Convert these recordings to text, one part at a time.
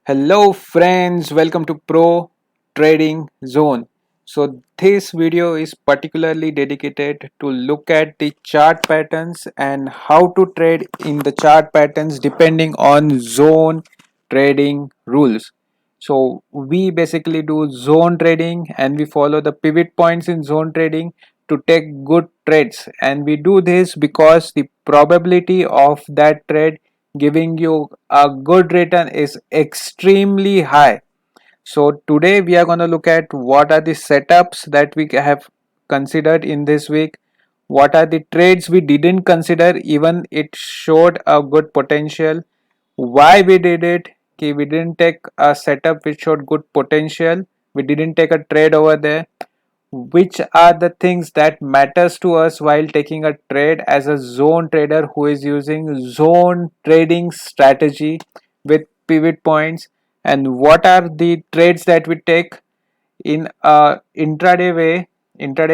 Hello friends, welcome to Pro Trading Zone. So this video is particularly dedicated to look at the chart patterns and how to trade in the chart patterns depending on zone trading rules. So we basically do zone trading and we follow the pivot points in zone trading to take good trades, and we do this because the probability of that trade giving you a good return is extremely high. So today we are going to look at what are the setups that we have considered in this week, what are the trades we didn't consider even it showed a good potential, why we did it. Okay, we didn't take a setup which showed good potential, we didn't take a trade over there, which are the things that matters to us while taking a trade as a zone trader who is using zone trading strategy with pivot points, and what are the trades that we take in a intraday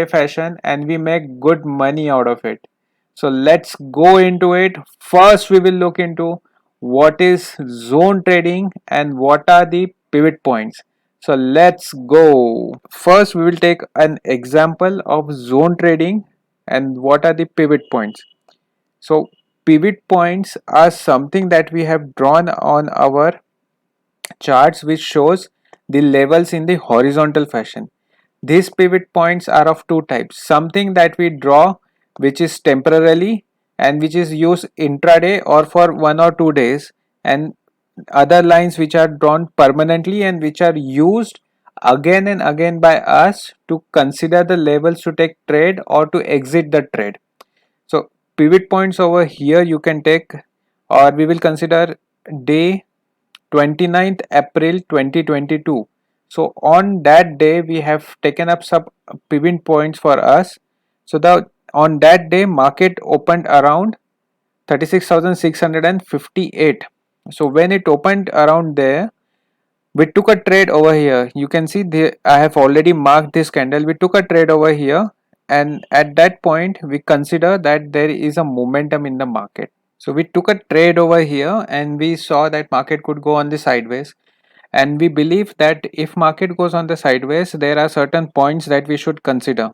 fashion, and we make good money out of it. So let's go into it. First we will look into what is zone trading and what are the pivot points. So let's go. First we will take an example of zone trading and what are the pivot points. So pivot points are something that we have drawn on our charts which shows the levels in the horizontal fashion. These pivot points are of two types: something that we draw which is temporarily and which is used intraday or for 1 or 2 days, and other lines which are drawn permanently and which are used again and again by us to consider the levels to take trade or to exit the trade. So pivot points over here you can take, or we will consider day 29th April 2022. So on that day we have taken up some pivot points for us. So the on that day market opened around 36,658. So when it opened around there, we took a trade over here. You can see I have already marked this candle. We took a trade over here, and at that point we consider that there is a momentum in the market. So we took a trade over here and we saw that market could go on the sideways, and we believe that if market goes on the sideways there are certain points that we should consider.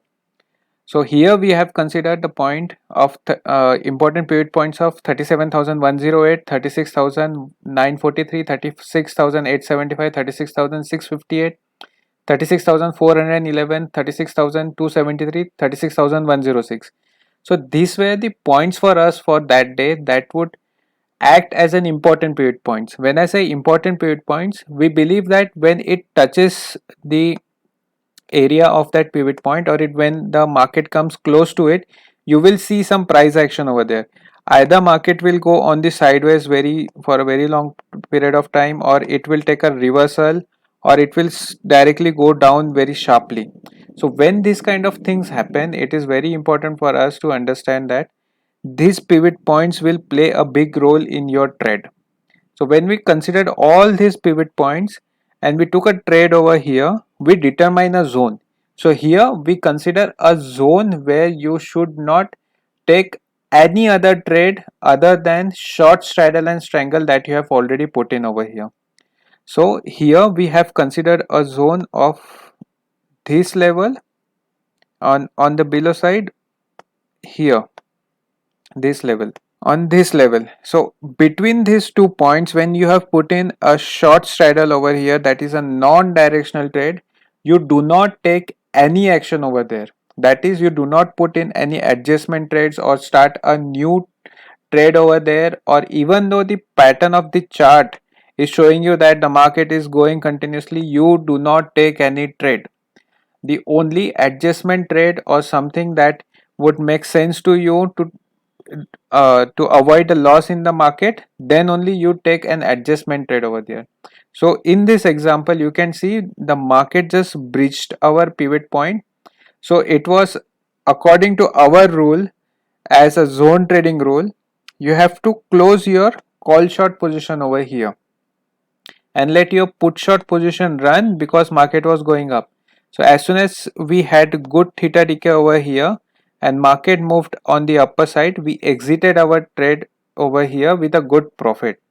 So here we have considered the point of important pivot points of 37,108, 36,943, 36,875, 36,658, 36,411, 36,273, 36,106. So these were the points for us for that day that would act as an important pivot points. When I say important pivot points, we believe that when it touches the area of that pivot point, or it when the market comes close to it, you will see some price action over there. Either market will go on the sideways very for a very long period of time, or it will take a reversal, or it will directly go down very sharply. So when these kind of things happen, it is very important for us to understand that these pivot points will play a big role in your trade. So when we considered all these pivot points and we took a trade over here, we determine a zone. So here we consider a zone where you should not take any other trade other than short straddle and strangle that you have already put in over here. So here we have considered a zone of this level on the below side here, this level, on this level. So between these 2 points, when you have put in a short straddle over here, that is a non-directional trade, you do not take any action over there. That is, you do not put in any adjustment trades or start a new trade over there, or even though the pattern of the chart is showing you that the market is going continuously, you do not take any trade. The only adjustment trade or something that would make sense to you to avoid a loss in the market, then only you take an adjustment trade over there. So in this example you can see the market just breached our pivot point. So it was according to our rule, as a zone trading rule, you have to close your call short position over here and let your put short position run because market was going up. So as soon as we had good theta decay over here and market moved on the upper side, we exited our trade over here with a good profit.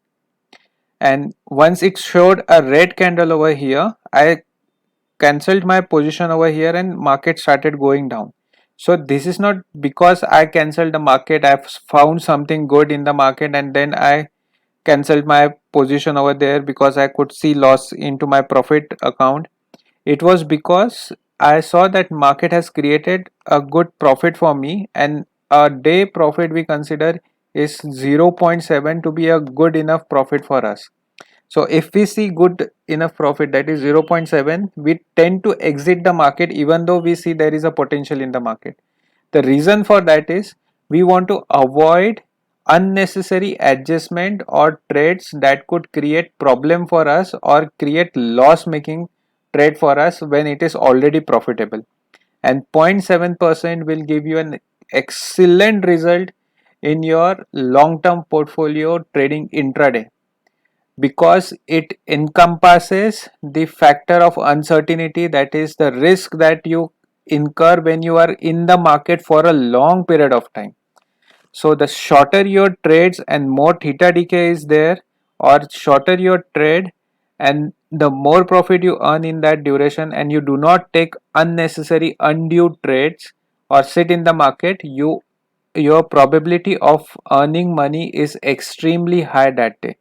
and once it showed a red candle over here, I cancelled my position over here and market started going down. So this is not because I cancelled the market, I've found something good in the market and then I cancelled my position over there because I could see loss into my profit account. It was because I saw that market has created a good profit for me, and a day profit we consider is 0.7 to be a good enough profit for us. So if we see good enough profit, that is 0.7, we tend to exit the market even though we see there is a potential in the market. The reason for that is we want to avoid unnecessary adjustment or trades that could create problem for us or create loss making trade for us when it is already profitable. And 0.7% will give you an excellent result in your long term portfolio trading intraday, because it encompasses the factor of uncertainty, that is the risk that you incur when you are in the market for a long period of time. So the shorter your trades and more theta decay is there, or shorter your trade and the more profit you earn in that duration, and you do not take unnecessary undue trades or sit in the market, your probability of earning money is extremely high that day.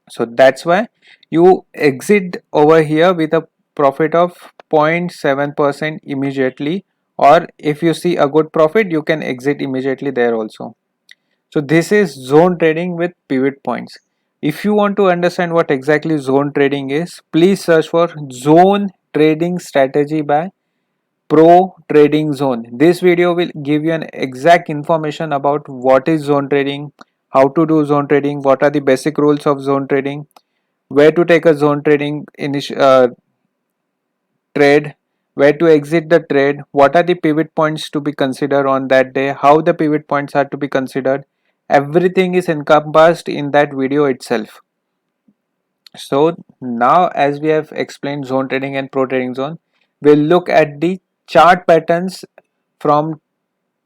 So that's why you exit over here with a profit of 0.7% immediately, or if you see a good profit you can exit immediately there also. So this is zone trading with pivot points. If you want to understand what exactly zone trading is, please search for zone trading strategy by Pro Trading Zone. This video will give you an exact information about what is zone trading, how to do zone trading, what are the basic rules of zone trading, where to take a zone trading trade, where to exit the trade, what are the pivot points to be considered on that day, how the pivot points are to be considered. Everything is encompassed in that video itself. So now, as we have explained zone trading and pro trading zone, we'll look at the chart patterns from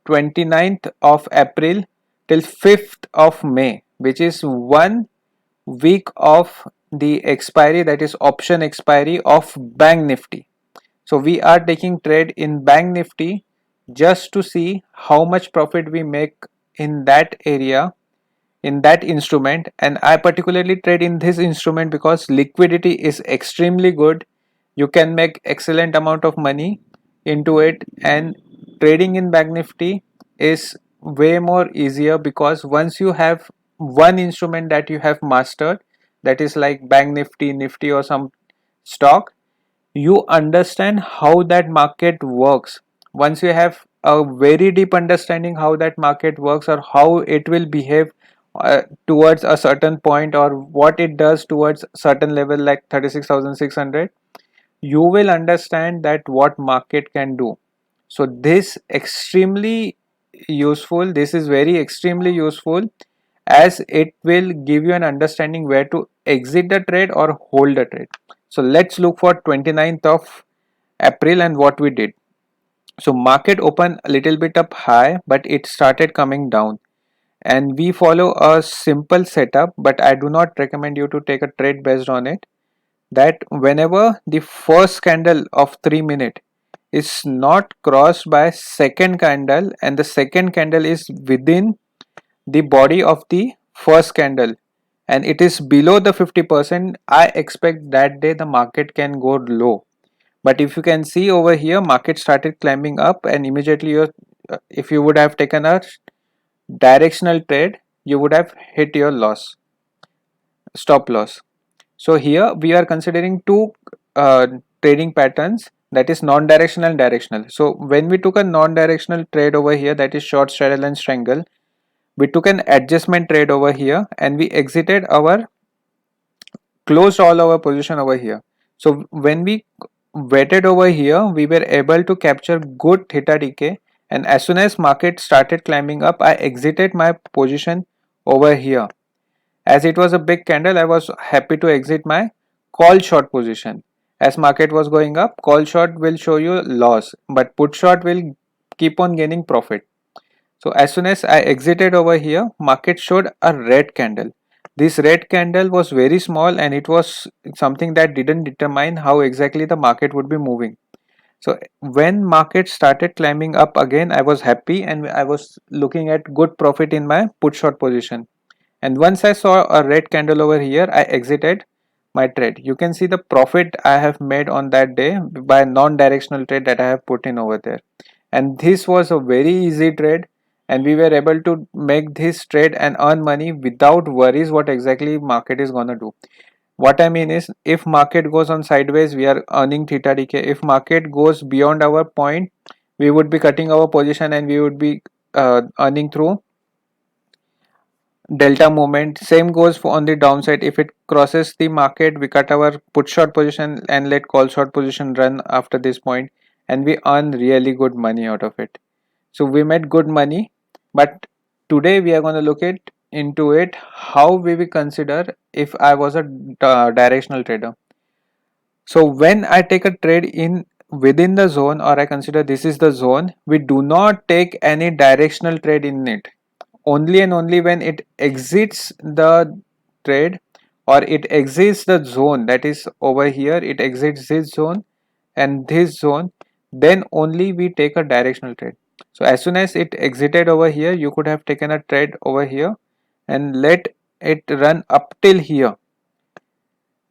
29th of April till 5th of May, which is 1 week of the expiry, that is option expiry of Bank Nifty. So we are taking trade in Bank Nifty just to see how much profit we make in that area, in that instrument. And I particularly trade in this instrument because liquidity is extremely good. You can make excellent amount of money into it, and trading in Bank Nifty is way more easier because once you have one instrument that you have mastered, that is like Bank Nifty, Nifty or some stock, you understand how that market works. Once you have a very deep understanding how that market works or how it will behave towards a certain point, or what it does towards certain level like 36,600, you will understand that what market can do. So this extremely useful, this is very extremely useful, as it will give you an understanding where to exit the trade or hold the trade. So let's look for 29th of April and what we did. So market opened a little bit up high, but it started coming down, and we follow a simple setup, but I do not recommend you to take a trade based on it. That whenever the first candle of 3 minute is not crossed by second candle and the second candle is within the body of the first candle and it is below the 50%, I expect that day the market can go low. But if you can see over here, market started climbing up, and immediately if you would have taken a directional trade, you would have hit your loss, stop loss. So here we are considering two trading patterns, that is non-directional and directional. So when we took a non-directional trade over here, that is short straddle and strangle, we took an adjustment trade over here and we exited our, closed all our position over here. So when we waited over here, we were able to capture good theta decay, and as soon as market started climbing up, I exited my position over here. As it was a big candle, I was happy to exit my call short position. As market was going up, call short will show you loss, but put short will keep on gaining profit. So as soon as I exited over here, market showed a red candle. This red candle was very small and it was something that didn't determine how exactly the market would be moving. So when market started climbing up again, I was happy and I was looking at good profit in my put short position. And once I saw a red candle over here, I exited my trade. You can see the profit I have made on that day by non-directional trade that I have put in over there. And this was a very easy trade, and we were able to make this trade and earn money without worries what exactly market is gonna do. What I mean is, if market goes on sideways, we are earning theta decay. If market goes beyond our point, we would be cutting our position and we would be earning through delta movement. Same goes for on the downside. If it crosses the market, we cut our put short position and let call short position run after this point, and we earn really good money out of it. So we made good money, but today we are going to look at into it how we will consider if I was a directional trader. So when I take a trade in within the zone, or I consider this is the zone, we do not take any directional trade in it. Only and only when it exits the trade, or it exits the zone, that is over here, it exits this zone and this zone, then only we take a directional trade. So as soon as it exited over here, you could have taken a trade over here and let it run up till here.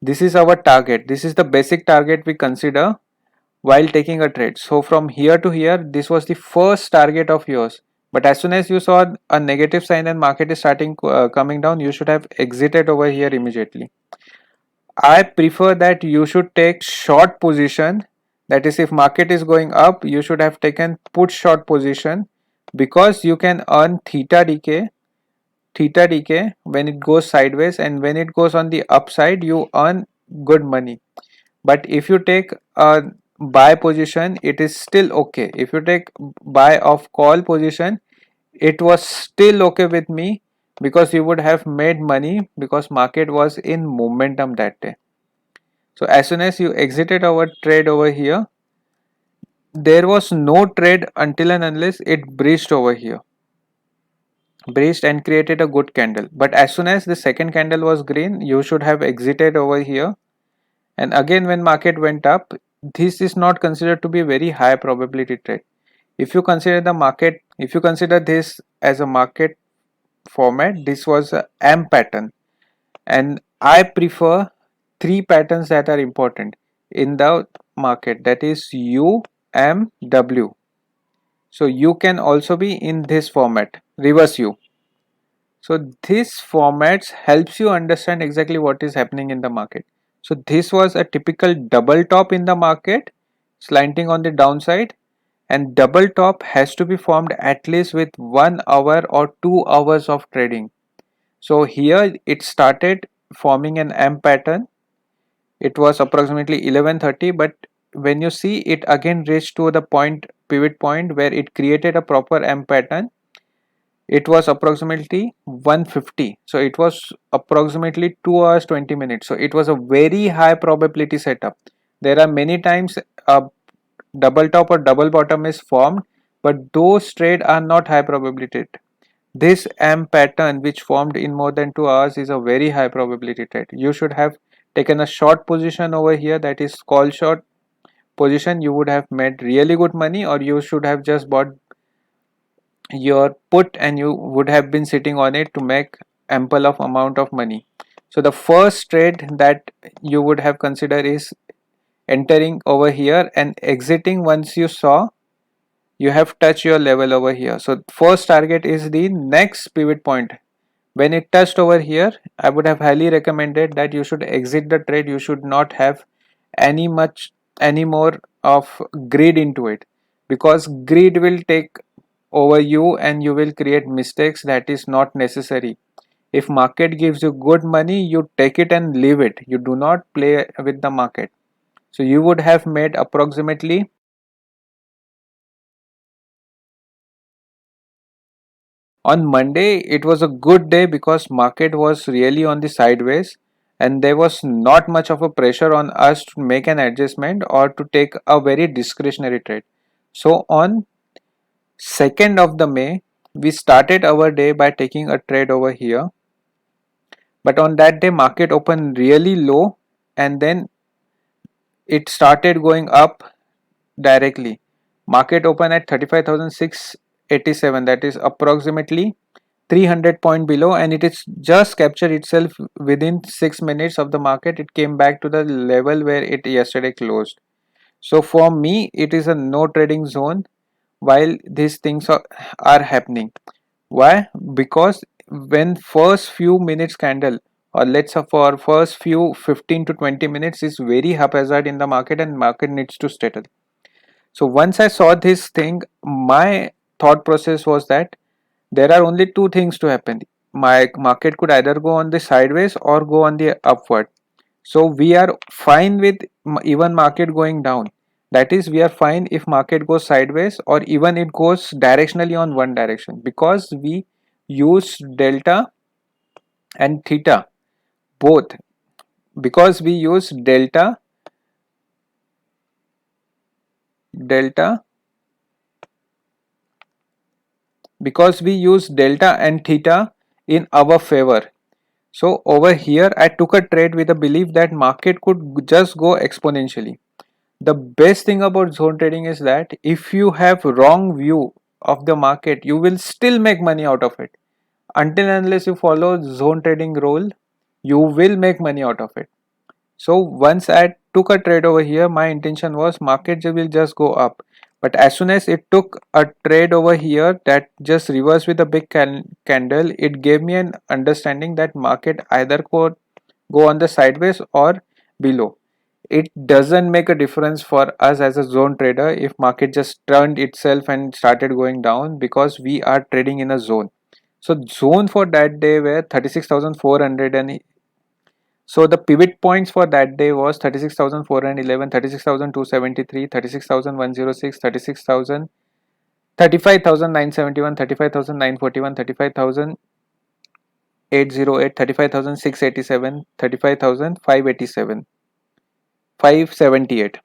This is our target. This is the basic target we consider while taking a trade. So from here to here, this was the first target of yours. But as soon as you saw a negative sign and market is starting coming down, you should have exited over here immediately. I prefer that you should take short position. That is, if market is going up, you should have taken put short position, because you can earn theta decay when it goes sideways, and when it goes on the upside, you earn good money. But if you take a buy position, it is still okay. If you take buy of call position, it was still okay with me, because you would have made money because market was in momentum that day. So as soon as you exited our trade over here, there was no trade until and unless it breached over here, breached and created a good candle. But as soon as the second candle was green, you should have exited over here. And again, when market went up, this is not considered to be a very high probability trade. If you consider the market, if you consider this as a market format, this was a M pattern, and I prefer three patterns that are important in the market, that is U, M, W. So you can also be in this format, reverse U. So this formats helps you understand exactly what is happening in the market. So this was a typical double top in the market, slanting on the downside, and double top has to be formed at least with 1 hour or 2 hours of trading. So here it started forming an M pattern. It was approximately 11:30, but when you see it again reached to the point, pivot point, where it created a proper M pattern, it was approximately 1:50. So it was approximately 2 hours 20 minutes. So it was a very high probability setup. There are many times a double top or double bottom is formed, but those trades are not high probability. This M pattern which formed in more than 2 hours is a very high probability trade. You should have taken a short position over here, that is call short position. You would have made really good money, or you should have just bought your put and you would have been sitting on it to make ample of amount of money. So the first trade that you would have considered is entering over here and exiting once you saw you have touched your level over here. So first target is the next pivot point. When it touched over here, I would have highly recommended that you should exit the trade. You should not have any more of greed into it, because greed will take over you and you will create mistakes that is not necessary. If market gives you good money, you take it and leave it. You do not play with the market. So you would have made approximately, on Monday it was a good day because market was really on the sideways and there was not much of a pressure on us to make an adjustment or to take a very discretionary trade. So on 2nd of the May, we started our day by taking a trade over here. but on that day market opened really low and then it started going up directly. Market opened at 35,687, that is approximately 300 point below, and it is just captured itself within 6 minutes of the market. It came back to the level where it yesterday closed. So for me it is a no trading zone while these things are happening. Why? Because when first few minutes candle, or let's say for first few 15 to 20 minutes is very haphazard in the market and market needs to settle. So once I saw this thing, my thought process was that there are only two things to happen. My market could either go on the sideways or go on the upward. So we are fine with even market going down. That is, we are fine if market goes sideways or even it goes directionally on one direction, because we use delta and theta both, because we use delta delta and theta in our favor. So over here I took a trade with a belief that market could just go exponentially. The best thing about zone trading is that if you have wrong view of the market, you will still make money out of it. Until and unless you follow zone trading rule, you will make money out of it. So once I took a trade over here, my intention was market will just go up. But as soon as it took a trade over here that just reversed with a big candle, it gave me an understanding that market either could go on the sideways or below. It doesn't make a difference for us as a zone trader if market just turned itself and started going down, because we are trading in a zone. So zone for that day were 36,400, and so the pivot points for that day was 36,411, 36,273, 36,106, 36,000, 35,971, 35,941, 35,808, 35,687, 35,587, 578.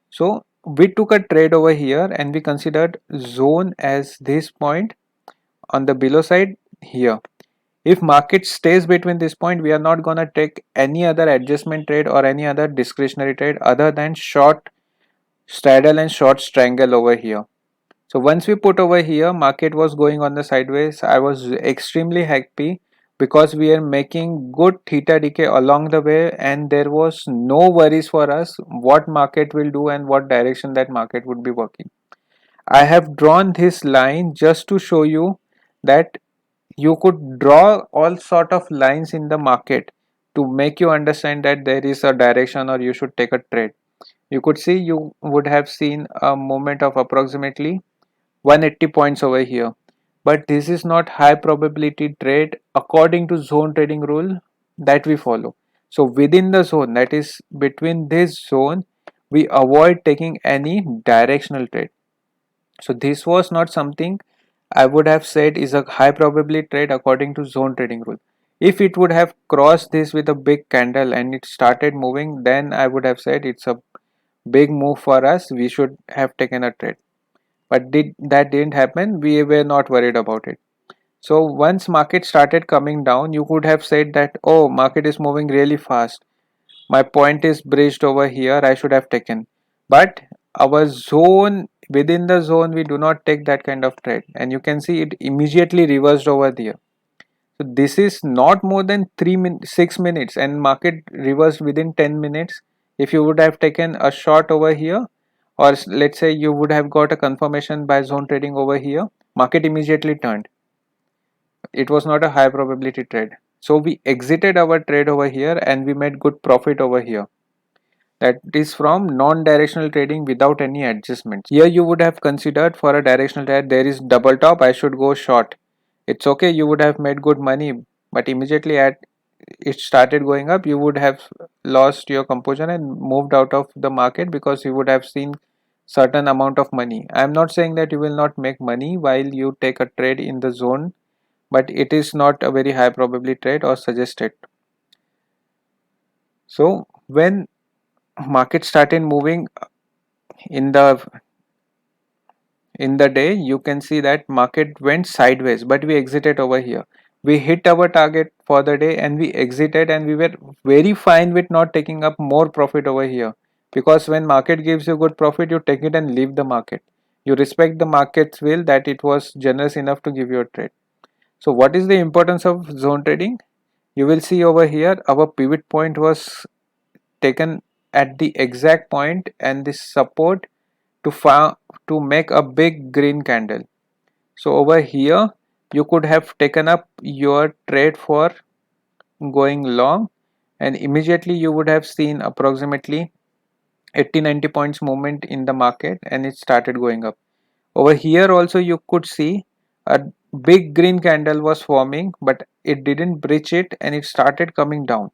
So we took a trade over here and we considered zone as this point on the below side here. If market stays between this point, we are not gonna take any other adjustment trade or any other discretionary trade other than short straddle and short strangle over here. So once we put over here, market was going on the sideways. I was extremely happy because we are making good theta decay along the way, and there was no worries for us what market will do and what direction that market would be working. I have drawn this line just to show you that you could draw all sort of lines in the market to make you understand that there is a direction or you should take a trade. You could see, you would have seen a movement of approximately 180 points over here, but this is not high probability trade according to zone trading rule that we follow. So within the zone, that is between this zone, we avoid taking any directional trade. So this was not something I would have said is a high probability trade according to zone trading rule. If it would have crossed this with a big candle and it started moving, then I would have said it's a big move for us, we should have taken a trade. But that didn't happen, we were not worried about it. So once market started coming down, you could have said that, oh, market is moving really fast, my point is bridged over here, I should have taken. But our zone, within the zone, we do not take that kind of trade, and you can see it immediately reversed over there. So this is not more than 6 minutes and market reversed within 10 minutes. If you would have taken a short over here, or let's say you would have got a confirmation by zone trading over here, market immediately turned. It was not a high probability trade. So we exited our trade over here and we made good profit over here. That is from non-directional trading without any adjustments. Here you would have considered for a directional trade, there is double top, I should go short. It's okay, you would have made good money, but immediately at it started going up, you would have lost your composure and moved out of the market because you would have seen certain amount of money. I am not saying that you will not make money while you take a trade in the zone, but it is not a very high probability trade or suggested. So when market started moving in the day, you can see that market went sideways, but we exited over here. we hit our target for the day and we exited, and we were very fine with not taking up more profit over here, because when market gives you good profit, you take it and leave the market. You respect the market's will that it was generous enough to give you a trade. So what is the importance of zone trading? You will see over here our pivot point was taken at the exact point, and this support to make a big green candle. So over here you could have taken up your trade for going long, and immediately you would have seen approximately 80-90 points movement in the market, and it started going up. Over here also you could see a big green candle was forming, but it didn't breach it and it started coming down.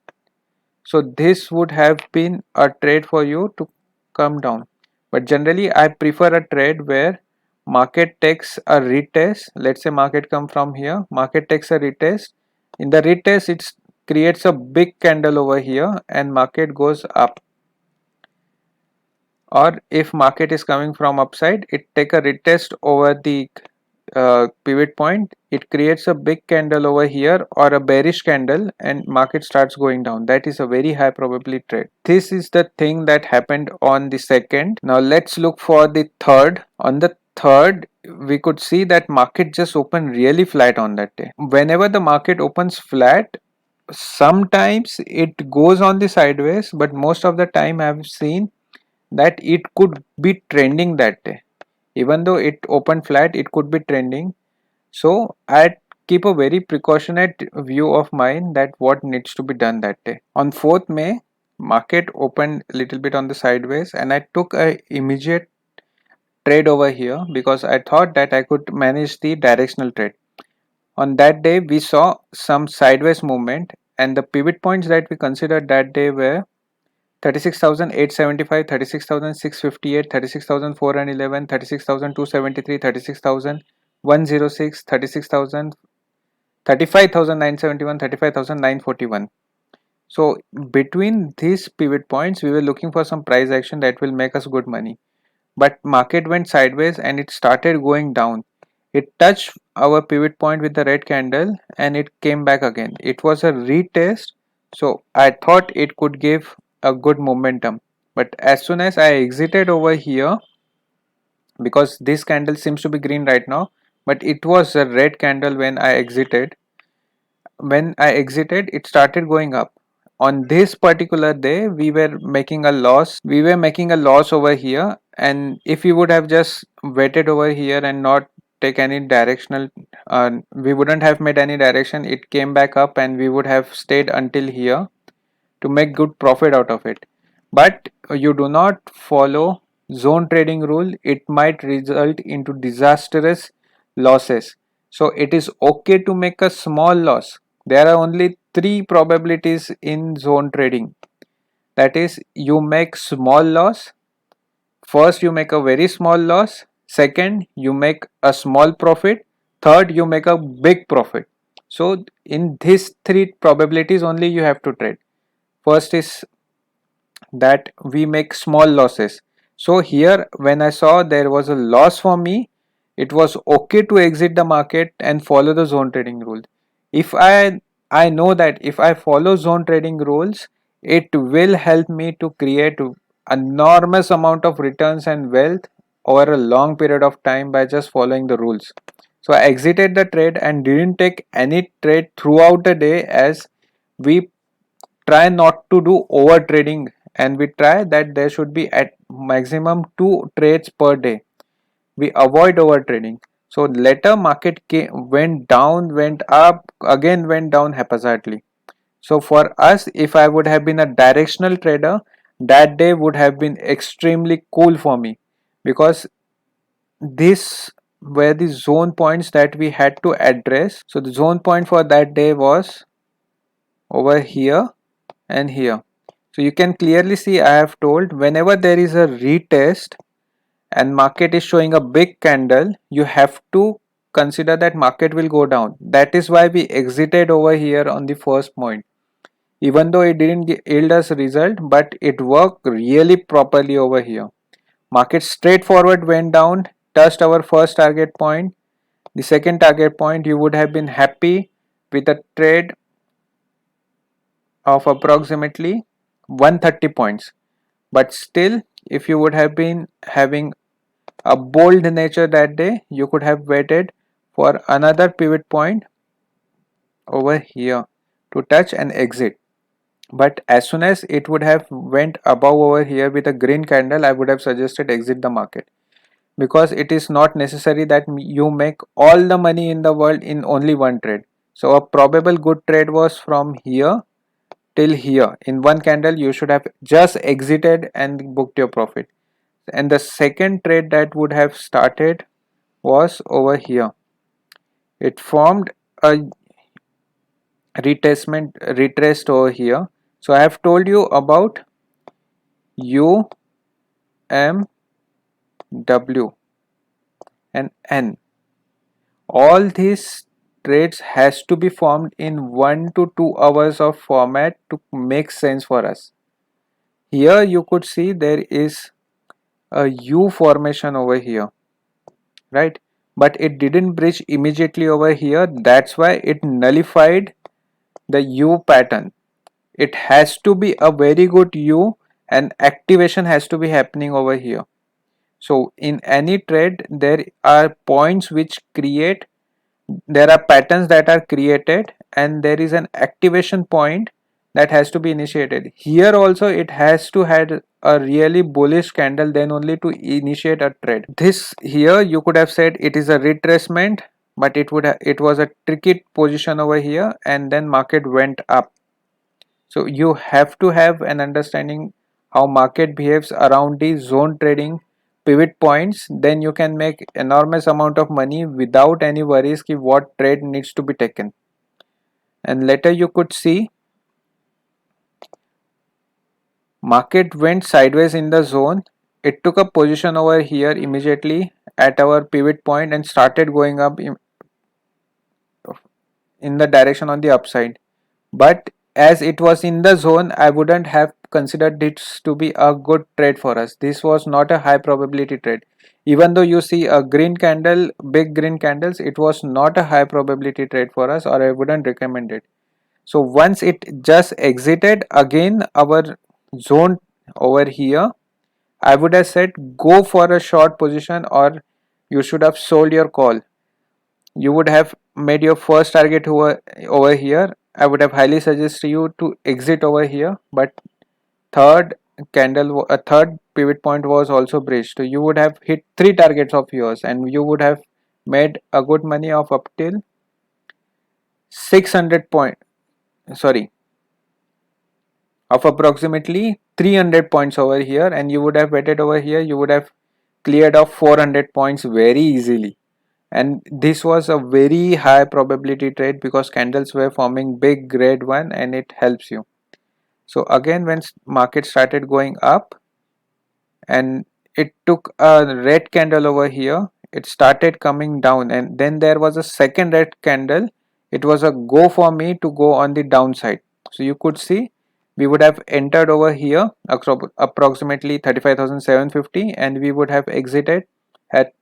So this would have been a trade for you to come down. But generally I prefer a trade where market takes a retest. Let's say market come from here, market takes a retest. In the retest it creates a big candle over here and market goes up. Or if market is coming from upside, it take a retest over the pivot point, it creates a big candle over here or a bearish candle, and market starts going down. That is a very high probability trade. This is the thing that happened on the second. Now let's look for the third. On the third, we could see that market just opened really flat on that day. Whenever the market opens flat, sometimes it goes on the sideways, but most of the time I've seen that it could be trending that day. Even though it opened flat, it could be trending. So I keep a very precautionate view of mine that what needs to be done that day. On 4th May, market opened a little bit on the sideways, and I took a immediate trade over here because I thought that I could manage the directional trade. On that day we saw some sideways movement, and the pivot points that we considered that day were 36,875, 36,658, 36,411, 36,273, 36,106, 36,000, 35,971, 35,941. So between these pivot points we were looking for some price action that will make us good money, but market went sideways and it started going down. It touched our pivot point with the red candle and it came back again. It was a retest, so I thought it could give a good momentum. But as soon as I exited over here, because this candle seems to be green right now, but it was a red candle when I exited. When I exited, it started going up. On this particular day, we were making a loss. We were making a loss over here, and if we would have just waited over here and not take any directional, we wouldn't have made any direction. It came back up, and we would have stayed until here to make good profit out of it. But you do not follow zone trading rule, it might result into disastrous losses. So it is okay to make a small loss. There are only three probabilities in zone trading. That is, you make small loss. First, you make a very small loss. Second, you make a small profit. Third, you make a big profit. So in these three probabilities only you have to trade. First is that we make small losses. So here when I saw there was a loss for me, it was okay to exit the market and follow the zone trading rule. If I know that if I follow zone trading rules, it will help me to create enormous amount of returns and wealth over a long period of time by just following the rules. So I exited the trade and didn't take any trade throughout the day, as we try not to do over trading, and we try that there should be at maximum 2 trades per day. We avoid over trading. So later market went down, went up, again went down haphazardly. So for us, if I would have been a directional trader, that day would have been extremely cool for me, because this were the zone points that we had to address. So the zone point for that day was over here and here. So you can clearly see I have told whenever there is a retest and market is showing a big candle, you have to consider that market will go down. That is why we exited over here on the first point. Even though it didn't yield us result, but it worked really properly over here. Market straightforward went down, touched our first target point. The second target point, you would have been happy with a trade of approximately 130 points. But still, if you would have been having a bold nature that day, you could have waited for another pivot point over here to touch and exit. But as soon as it would have went above over here with a green candle, I would have suggested exit the market, because it is not necessary that you make all the money in the world in only one trade. So a probable good trade was from here till here. In one candle you should have just exited and booked your profit. And the second trade that would have started was over here. It formed a retraced over here. So I have told you about U, M, W and N. All these trades has to be formed in 1 to 2 hours of format to make sense for us. Here you could see there is a U formation over here, right? But it didn't breach immediately over here. That's why it nullified the U pattern. It has to be a very good U and activation has to be happening over here. So in any trade there are points which create, there are patterns that are created, and there is an activation point that has to be initiated. Here also it has to have a really bullish candle, then only to initiate a trade. This here you could have said it is a retracement, but it was a tricky position over here, and then market went up. So you have to have an understanding how market behaves around the zone trading pivot points. Then you can make enormous amount of money without any worries ki what trade needs to be taken. And later you could see market went sideways in the zone. It took a position over here immediately at our pivot point and started going up in the direction on the upside. But as it was in the zone, I wouldn't have considered this to be a good trade for us. This was not a high probability trade. Even though you see a green candle, big green candles, it was not a high probability trade for us, or I wouldn't recommend it. So once it just exited again our zone over here, I would have said go for a short position, or you should have sold your call. You would have made your first target over here. I would have highly suggested you to exit over here, but third a third pivot point was also breached. So you would have hit 3 targets of yours, and you would have made a good money of up till 600 point, sorry, of approximately 300 points over here, and you would have waited over here. You would have cleared off 400 points very easily. And this was a very high probability trade because candles were forming big grade 1, and it helps you. So again, when market started going up and it took a red candle over here, it started coming down, and then there was a second red candle. It was a go for me to go on the downside. So you could see we would have entered over here approximately 35,750, and we would have exited at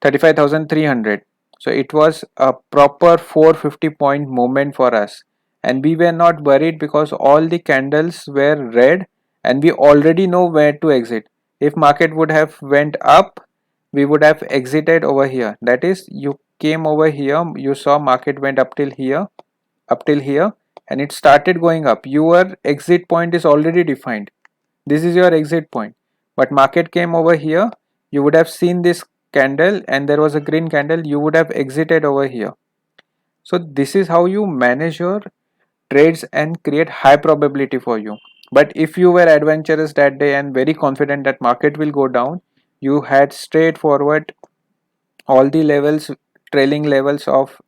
35,300. So it was a proper 450 point movement for us, and we were not worried because all the candles were red and we already know where to exit. If market would have went up, we would have exited over here. That is, you came over here, you saw market went up till here, and it started going up. Your exit point is already defined. This is your exit point, but market came over here. You would have seen this candle and there was a green candle. You would have exited over here. So this is how you manage your trades and create high probability for you. But if you were adventurous that day and very confident that market will go down, you had straightforward all the levels, trailing levels of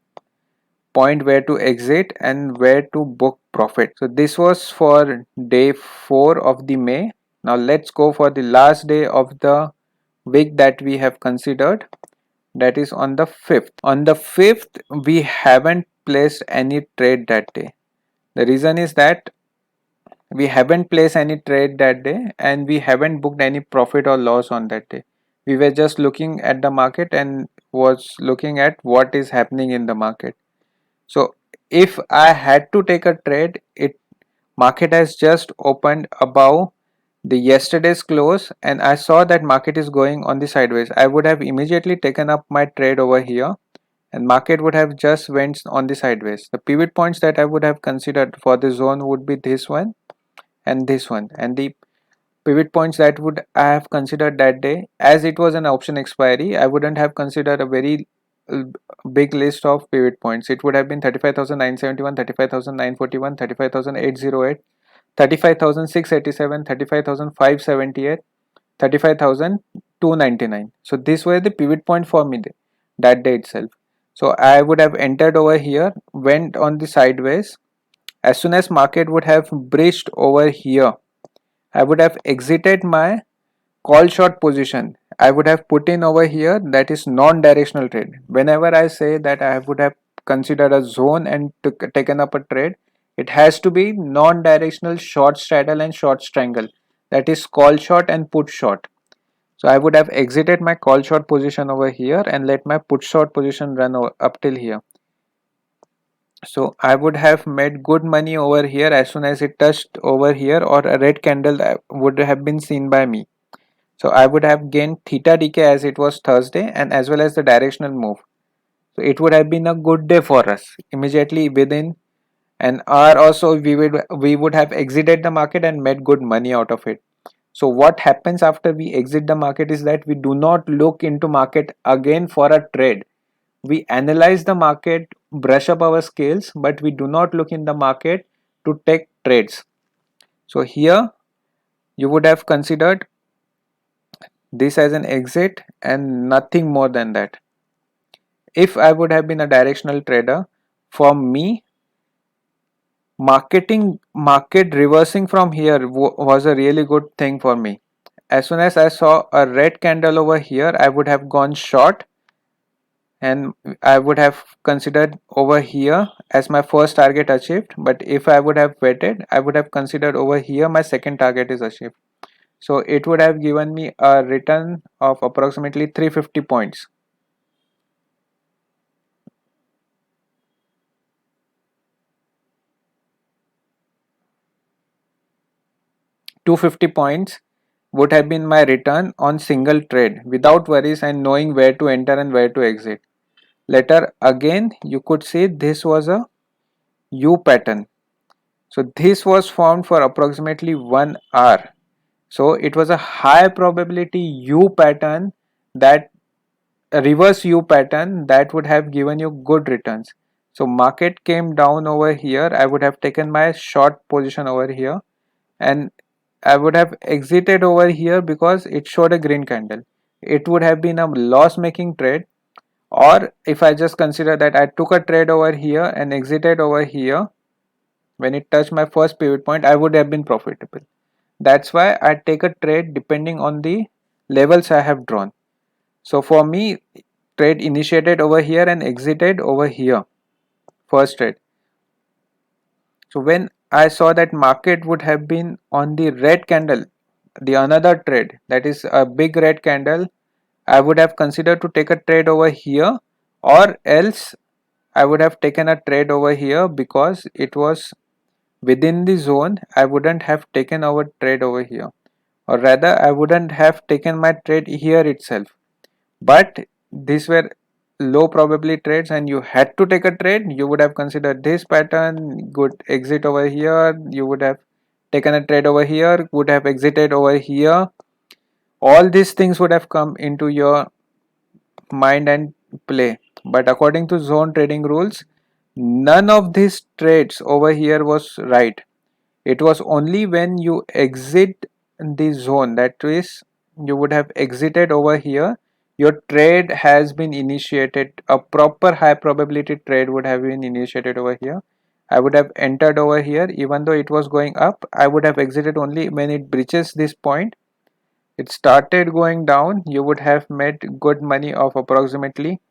point where to exit and where to book profit. So this was for day 4 of the May. Now let's go for the last day of the week that we have considered, that is on the 5th. On the 5th we haven't placed any trade that day. The reason is that we haven't placed any trade that day and we haven't booked any profit or loss on that day. We were just looking at the market and was looking at what is happening in the market. So if I had to take a trade, it market has just opened above the yesterday's close and I saw that market is going on the sideways, I would have immediately taken up my trade over here and market would have just went on the sideways. The pivot points that I would have considered for the zone would be this one and this one, and the pivot points that would I have considered that day, as it was an option expiry, I wouldn't have considered a very uh, big list of pivot points. It would have been 35,971, 35,941, 35,808, 35,687, 35,578, 35,299. So these were the pivot point for me that day itself. So I would have entered over here, went on the sideways. As soon as market would have breached over here, I would have exited my call short position. I would have put in over here, that is non-directional trade. Whenever I say that I would have considered a zone and taken up a trade, it has to be non-directional short straddle and short strangle, that is call short and put short. So I would have exited my call short position over here and let my put short position run up till here. So I would have made good money over here as soon as it touched over here, or a red candle would have been seen by me. So I would have gained theta decay as it was Thursday, and as well as the directional move. So it would have been a good day for us. Immediately within an hour or so, we would have exited the market and made good money out of it. So what happens after we exit the market is that we do not look into market again for a trade. We analyze the market, brush up our skills, but we do not look in the market to take trades. So here you would have considered this as an exit and nothing more than that. If I would have been a directional trader, for me, market reversing from here was a really good thing for me. As soon as I saw a red candle over here, I would have gone short and I would have considered over here as my first target achieved. But if I would have waited, I would have considered over here my second target is achieved. So it would have given me a return of approximately 350 points. 250 points would have been my return on single trade without worries and knowing where to enter and where to exit. Later again you could see this was a U pattern. So this was formed for approximately 1 hour. So it was a high probability U pattern, that a reverse U pattern that would have given you good returns. So market came down over here, I would have taken my short position over here and I would have exited over here because it showed a green candle. It would have been a loss making trade, or if I just consider that I took a trade over here and exited over here when it touched my first pivot point, I would have been profitable. That's why I take a trade depending on the levels I have drawn. So for me, trade initiated over here and exited over here, first trade. So when I saw that market would have been on the red candle, the another trade, that is a big red candle, I would have considered to take a trade over here, or else I would have taken a trade over here because it was within the zone. I wouldn't have taken our trade over here, or rather I wouldn't have taken my trade here itself. But these were low probability trades and you had to take a trade. You would have considered this pattern, good exit over here, you would have taken a trade over here, would have exited over here. All these things would have come into your mind and play. But according to zone trading rules, none of these trades over here was right. It was only when you exit the zone, that is, you would have exited over here, your trade has been initiated. A proper high probability trade would have been initiated over here. I would have entered over here, even though it was going up, I would have exited only when it breaches this point. It started going down, you would have made good money of approximately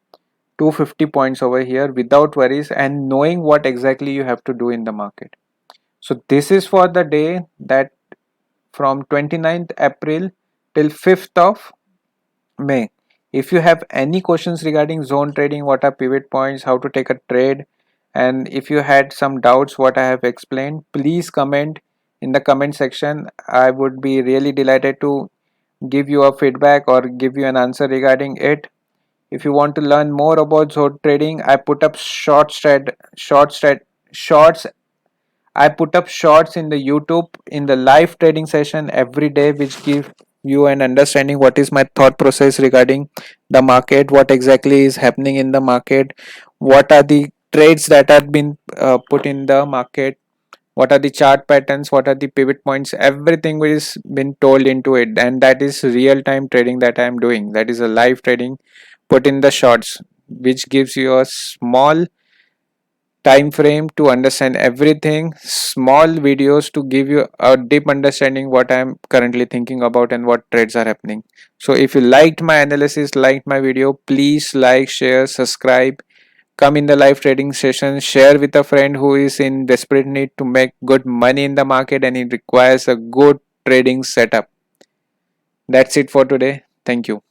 250 points over here without worries and knowing what exactly you have to do in the market. So this is for the day that from 29th April till 5th of May. If you have any questions regarding zone trading, what are pivot points, how to take a trade, and if you had some doubts what I have explained, please comment in the comment section. I would be really delighted to give you a feedback or give you an answer regarding it. If you want to learn more about short trading, I put up shorts. I put up shorts in the YouTube in the live trading session every day, which give you an understanding what is my thought process regarding the market, what exactly is happening in the market, what are the trades that have been put in the market, what are the chart patterns, what are the pivot points, everything is been told into it, and that is real time trading that I am doing. That is a live trading put in the shorts, which gives you a small time frame to understand everything, small videos to give you a deep understanding what I am currently thinking about and what trades are happening. So if you liked my analysis, liked my video, please like, share, subscribe, come in the live trading session, share with a friend who is in desperate need to make good money in the market and it requires a good trading setup. That's it for today. Thank you.